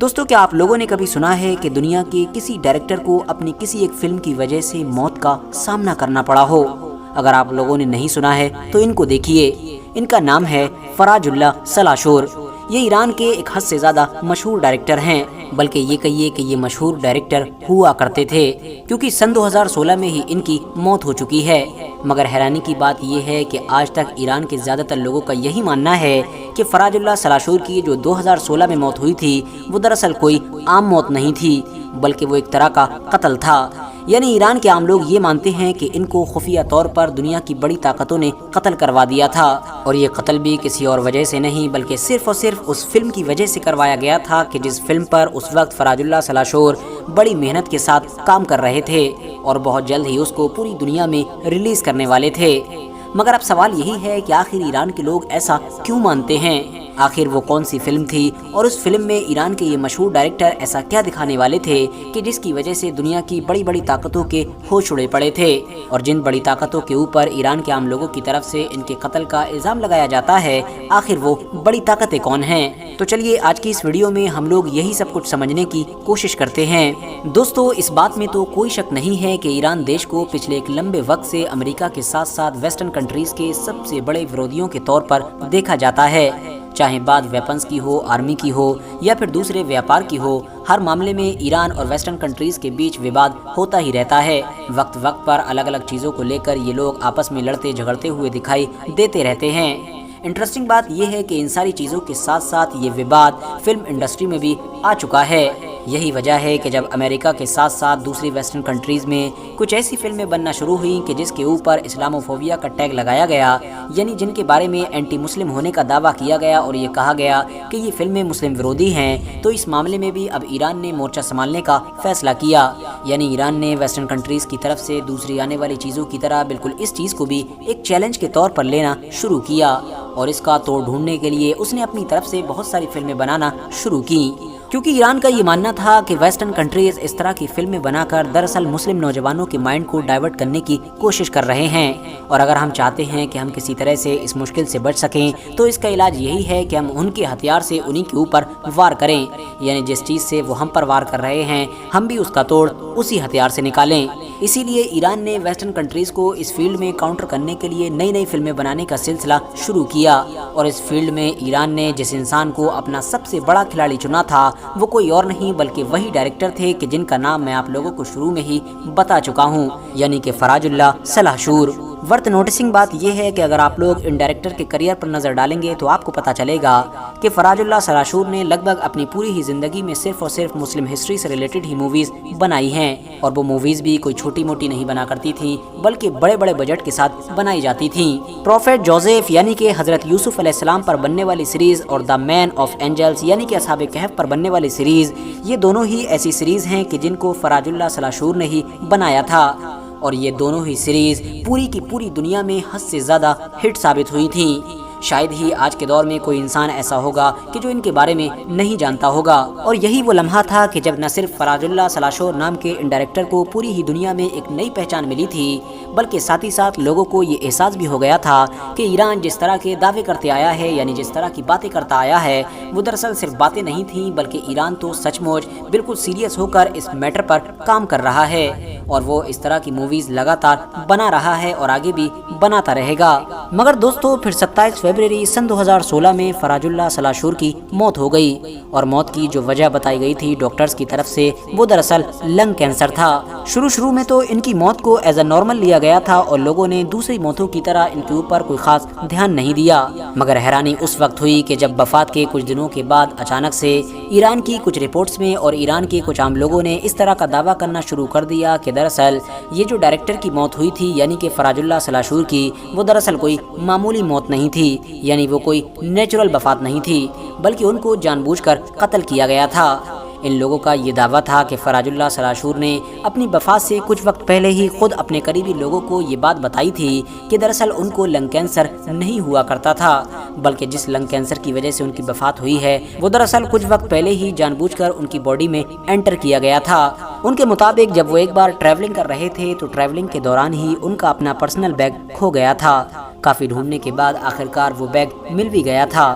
دوستو، کیا آپ لوگوں نے کبھی سنا ہے کہ دنیا کے کسی ڈائریکٹر کو اپنی کسی ایک فلم کی وجہ سے موت کا سامنا کرنا پڑا ہو؟ اگر آپ لوگوں نے نہیں سنا ہے تو ان کو دیکھیے۔ ان کا نام ہے فراج اللہ سلاشور۔ یہ ایران کے ایک حد سے زیادہ مشہور ڈائریکٹر ہیں، بلکہ یہ کہیے کہ یہ مشہور ڈائریکٹر ہوا کرتے تھے، کیونکہ سن 2016 میں ہی ان کی موت ہو چکی ہے۔ مگر حیرانی کی بات یہ ہے کہ آج تک ایران کے زیادہ تر لوگوں کا یہی ماننا ہے کہ فراج اللہ سلاشور کی جو 2016 میں موت ہوئی تھی وہ دراصل کوئی عام موت نہیں تھی، بلکہ وہ ایک طرح کا قتل تھا۔ یعنی ایران کے عام لوگ یہ مانتے ہیں کہ ان کو خفیہ طور پر دنیا کی بڑی طاقتوں نے قتل کروا دیا تھا، اور یہ قتل بھی کسی اور وجہ سے نہیں بلکہ صرف اور صرف اس فلم کی وجہ سے کروایا گیا تھا کہ جس فلم پر اس وقت فراج اللہ سلاشور بڑی محنت کے ساتھ کام کر رہے تھے اور بہت جلد ہی اس کو پوری دنیا میں ریلیز کرنے والے تھے۔ مگر اب سوال یہی ہے کہ آخر ایران کے لوگ ایسا کیوں مانتے ہیں؟ آخر وہ کون سی فلم تھی اور اس فلم میں ایران کے یہ مشہور ڈائریکٹر ایسا کیا دکھانے والے تھے کہ جس کی وجہ سے دنیا کی بڑی بڑی طاقتوں کے ہوش اڑے پڑے تھے، اور جن بڑی طاقتوں کے اوپر ایران کے عام لوگوں کی طرف سے ان کے قتل کا الزام لگایا جاتا ہے، آخر وہ بڑی طاقتیں کون ہیں؟ تو چلیے آج کی اس ویڈیو میں ہم لوگ یہی سب کچھ سمجھنے کی کوشش کرتے ہیں۔ دوستو، اس بات میں تو کوئی شک نہیں ہے کہ ایران دیش کو پچھلے ایک لمبے وقت سے امریکہ کے ساتھ ساتھ ویسٹرن کنٹریز کے سب سے بڑے ورودیوں کے طور پر دیکھا جاتا ہے، چاہے بات ویپنز کی ہو، آرمی کی ہو یا پھر دوسرے ویاپار کی ہو۔ ہر معاملے میں ایران اور ویسٹرن کنٹریز کے بیچ وواد ہوتا ہی رہتا ہے۔ وقت وقت پر الگ الگ چیزوں کو لے کر یہ لوگ آپس میں لڑتے جھگڑتے ہوئے دکھائی دیتے رہتے ہیں۔ انٹرسٹنگ بات یہ ہے کہ ان ساری چیزوں کے ساتھ ساتھ یہ وواد فلم انڈسٹری میں بھی آ چکا ہے۔ یہی وجہ ہے کہ جب امریکہ کے ساتھ ساتھ دوسری ویسٹرن کنٹریز میں کچھ ایسی فلمیں بننا شروع ہوئیں کہ جس کے اوپر اسلاموفوبیا کا ٹیگ لگایا گیا، یعنی جن کے بارے میں اینٹی مسلم ہونے کا دعویٰ کیا گیا اور یہ کہا گیا کہ یہ فلمیں مسلم ورودی ہیں، تو اس معاملے میں بھی اب ایران نے مورچہ سنبھالنے کا فیصلہ کیا۔ یعنی ایران نے ویسٹرن کنٹریز کی طرف سے دوسری آنے والی چیزوں کی طرح بالکل اس چیز کو بھی ایک چیلنج کے طور پر لینا شروع کیا، اور اس کا توڑ ڈھونڈنے کے لیے اس نے اپنی طرف سے بہت ساری فلمیں بنانا شروع کی، کیونکہ ایران کا یہ ماننا تھا کہ ویسٹرن کنٹریز اس طرح کی فلمیں بنا کر دراصل مسلم نوجوانوں کے مائنڈ کو ڈائیورٹ کرنے کی کوشش کر رہے ہیں، اور اگر ہم چاہتے ہیں کہ ہم کسی طرح سے اس مشکل سے بچ سکیں تو اس کا علاج یہی ہے کہ ہم ان کے ہتھیار سے انہی کے اوپر وار کریں، یعنی جس چیز سے وہ ہم پر وار کر رہے ہیں ہم بھی اس کا توڑ اسی ہتھیار سے نکالیں۔ اسی لیے ایران نے ویسٹرن کنٹریز کو اس فیلڈ میں کاؤنٹر کرنے کے لیے نئی نئی فلمیں بنانے کا سلسلہ شروع کیا، اور اس فیلڈ میں ایران نے جس انسان کو اپنا سب سے بڑا کھلاڑی چنا تھا وہ کوئی اور نہیں بلکہ وہی ڈائریکٹر تھے کہ جن کا نام میں آپ لوگوں کو شروع میں ہی بتا چکا ہوں، یعنی کہ فراج اللہ سلاشور۔ ورتھ نوٹسنگ بات یہ ہے کہ اگر آپ لوگ ان ڈائریکٹر کے کریئر پر نظر ڈالیں گے تو آپ کو پتہ چلے گا کہ فراج اللہ سلاشور نے لگ بھگ اپنی پوری ہی زندگی میں صرف اور صرف مسلم ہسٹری سے ریلیٹڈ ہی موویز بنائی ہیں، اور وہ موویز بھی کوئی چھوٹی موٹی نہیں بنا کرتی تھیں بلکہ بڑے بڑے بجٹ کے ساتھ بنائی جاتی تھیں۔ پروفیٹ جوزیف یعنی کہ حضرت یوسف علیہ السلام پر بننے والی سیریز اور دا مین آف اینجلز یعنی کہ اصحاب کہف پر بننے والی سیریز، یہ دونوں ہی ایسی سیریز ہیں کہ جن کو فراج اللہ سلاشور نے ہی بنایا تھا، اور یہ دونوں ہی سیریز پوری کی پوری دنیا میں حد سے زیادہ ہٹ ثابت ہوئی تھیں۔ شاید ہی آج کے دور میں کوئی انسان ایسا ہوگا کہ جو ان کے بارے میں نہیں جانتا ہوگا، اور یہی وہ لمحہ تھا کہ جب نہ صرف فراج اللہ سلاشور نام کے ان ڈائریکٹر کو پوری ہی دنیا میں ایک نئی پہچان ملی تھی بلکہ ساتھ ہی ساتھ لوگوں کو یہ احساس بھی ہو گیا تھا کہ ایران جس طرح کے دعوے کرتے آیا ہے، یعنی جس طرح کی باتیں کرتا آیا ہے، وہ دراصل صرف باتیں نہیں تھیں بلکہ ایران تو سچ مچ بالکل سیریس ہو کر اس میٹر پر کام کر رہا ہے، اور وہ اس طرح کی موویز لگاتار بنا رہا ہے اور آگے بھی بناتا رہے گا۔ مگر دوستو، پھر 27 فروری سن 2016 میں فراج اللہ سلاشور کی موت ہو گئی، اور موت کی جو وجہ بتائی گئی تھی ڈاکٹرز کی طرف سے وہ دراصل لنگ کینسر تھا۔ شروع میں تو ان کی موت کو ایز اے نارمل لیا گیا تھا اور لوگوں نے دوسری موتوں کی طرح ان کے اوپر کوئی خاص دھیان نہیں دیا، مگر حیرانی اس وقت ہوئی کہ جب وفات کے کچھ دنوں کے بعد اچانک سے ایران کی کچھ رپورٹس میں اور ایران کے کچھ عام لوگوں نے اس طرح کا دعویٰ کرنا شروع کر دیا کہ دراصل یہ جو ڈائریکٹر کی موت ہوئی تھی یعنی کہ فراج اللہ سلاشور کی، وہ دراصل کوئی معمولی موت نہیں تھی، یعنی وہ کوئی نیچرل وفات نہیں تھی بلکہ ان کو جان بوجھ کر قتل کیا گیا تھا۔ ان لوگوں کا یہ دعویٰ تھا کہ فراج اللہ سلاشور نے اپنی وفات سے کچھ وقت پہلے ہی خود اپنے قریبی لوگوں کو یہ بات بتائی تھی کہ دراصل ان کو لنگ کینسر نہیں ہوا کرتا تھا، بلکہ جس لنگ کینسر کی وجہ سے ان کی وفات ہوئی ہے وہ دراصل کچھ وقت پہلے ہی جان بوجھ کر ان کی باڈی میں انٹر کیا گیا تھا۔ ان کے مطابق جب وہ ایک بار ٹریولنگ کر رہے تھے تو ٹریولنگ کے دوران ہی ان کا اپنا پرسنل بیگ کھو گیا تھا۔ کافی ڈھونڈنے کے بعد آخرکار وہ بیگ مل بھی گیا تھا،